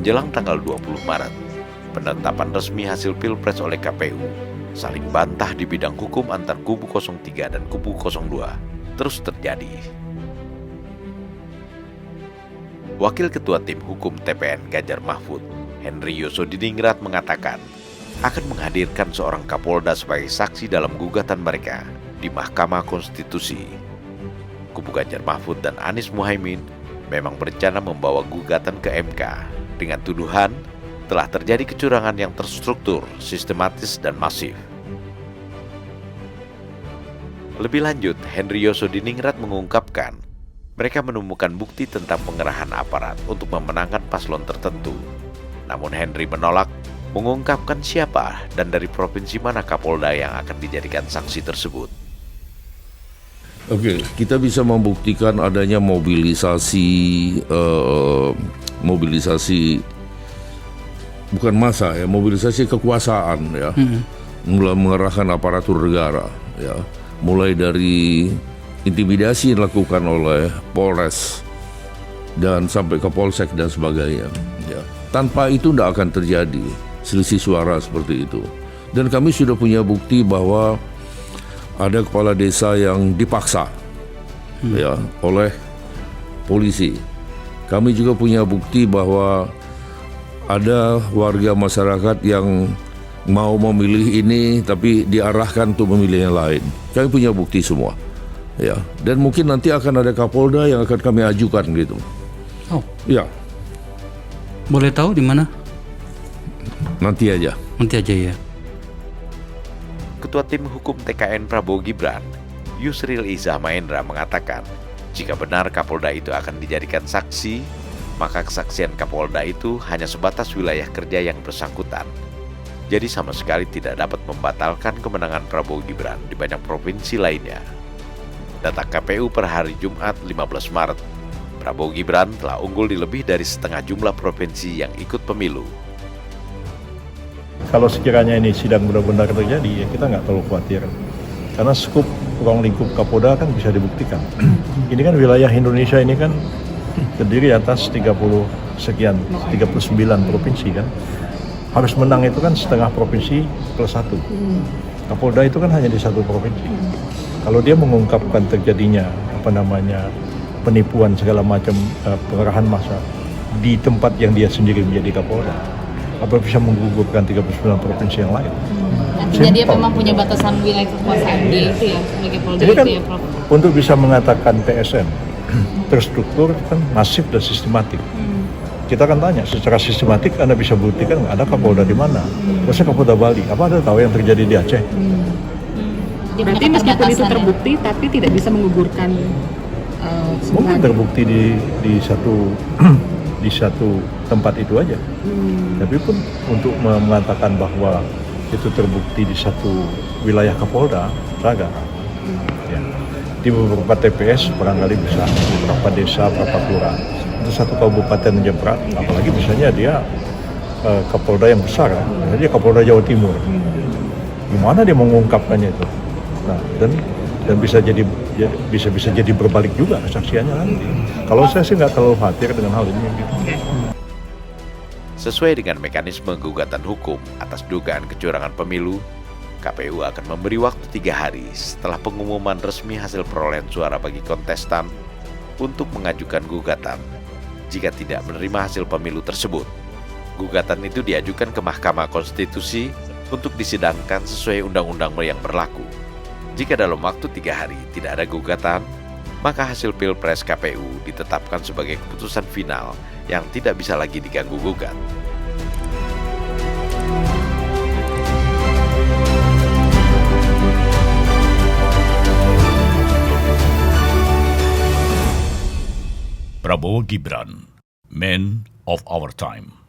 Menjelang tanggal 20 Maret, penetapan resmi hasil Pilpres oleh KPU saling bantah di bidang hukum antar kubu 03 dan kubu 02 terus terjadi. Wakil Ketua Tim Hukum TPN Ganjar Mahfud, Henry Yosodiningrat mengatakan akan menghadirkan seorang Kapolda sebagai saksi dalam gugatan mereka di Mahkamah Konstitusi. Kubu Ganjar Mahfud dan Anies Muhaimin memang berencana membawa gugatan ke MK dengan tuduhan telah terjadi kecurangan yang terstruktur, sistematis, dan masif. Lebih lanjut, Henry Yosodiningrat mengungkapkan mereka menemukan bukti tentang pengerahan aparat untuk memenangkan paslon tertentu. Namun Henry menolak mengungkapkan siapa dan dari provinsi mana Kapolda yang akan dijadikan saksi tersebut. Oke, kita bisa membuktikan adanya mobilisasi bukan massa ya, mobilisasi kekuasaan ya, mulai mengerahkan aparatur negara ya, mulai dari intimidasi yang dilakukan oleh Polres dan sampai ke Polsek dan sebagainya ya. Tanpa itu tidak akan terjadi selisih suara seperti itu. Dan kami sudah punya bukti bahwa ada kepala desa yang dipaksa ya oleh polisi. Kami juga punya bukti bahwa ada warga masyarakat yang mau memilih ini tapi diarahkan untuk memilih yang lain. Kami punya bukti semua. Ya, dan mungkin nanti akan ada Kapolda yang akan kami ajukan gitu. Oh. Ya. Boleh tahu di mana? Nanti aja. Nanti aja ya. Ketua Tim Hukum TKN Prabowo Gibran, Yusril Izzah Mahendra mengatakan, jika benar Kapolda itu akan dijadikan saksi, maka kesaksian Kapolda itu hanya sebatas wilayah kerja yang bersangkutan. Jadi sama sekali tidak dapat membatalkan kemenangan Prabowo Gibran di banyak provinsi lainnya. Data KPU per hari Jumat 15 Maret, Prabowo Gibran telah unggul di lebih dari setengah jumlah provinsi yang ikut pemilu. Kalau sekiranya ini sidang benar-benar terjadi, ya kita nggak terlalu khawatir. Karena skup ruang lingkup Kapolda kan bisa dibuktikan. Ini kan wilayah Indonesia ini kan terdiri atas 39 provinsi kan. Harus menang itu kan setengah provinsi plus 1. Kapolda itu kan hanya di satu provinsi. Kalau dia mengungkapkan terjadinya penipuan segala macam pengerahan massa di tempat yang dia sendiri menjadi Kapolda, apa bisa menggugurkan 39 provinsi yang lain? Artinya dia memang punya batasan wilayah kekuasaan dia itu ya sebagai Polda kan, itu ya, Prof. Untuk bisa mengatakan PSN terstruktur kan masif dan sistematik. Kita akan tanya secara sistematik Anda bisa buktikan nggak ada Kapolda di mana? Terusnya Kapolda Bali, apa Anda tahu yang terjadi di Aceh? Berarti meskipun itu terbukti tapi tidak bisa menggugurkan mungkin terbukti di satu tempat itu aja. Tapi pun untuk mengatakan bahwa itu terbukti di satu wilayah Kapolda, raga. Ya. Di beberapa TPS barangkali bisa, beberapa desa, beberapa kelurahan. Untuk satu kabupaten aja berat, apalagi misalnya dia Kapolda yang besar, dia Kapolda Jawa Timur. Gimana dia mengungkapkannya itu? Nah, dan bisa jadi berbalik juga kesaksiannya nanti. Kalau saya sih nggak terlalu khawatir dengan hal ini. Sesuai dengan mekanisme gugatan hukum atas dugaan kecurangan pemilu, KPU akan memberi waktu 3 hari setelah pengumuman resmi hasil perolehan suara bagi kontestan untuk mengajukan gugatan. Jika tidak menerima hasil pemilu tersebut, gugatan itu diajukan ke Mahkamah Konstitusi untuk disidangkan sesuai undang-undang yang berlaku. Jika dalam waktu 3 hari tidak ada gugatan, maka hasil Pilpres KPU ditetapkan sebagai keputusan final yang tidak bisa lagi diganggu-gugat. Prabowo Gibran, Man of Our Time.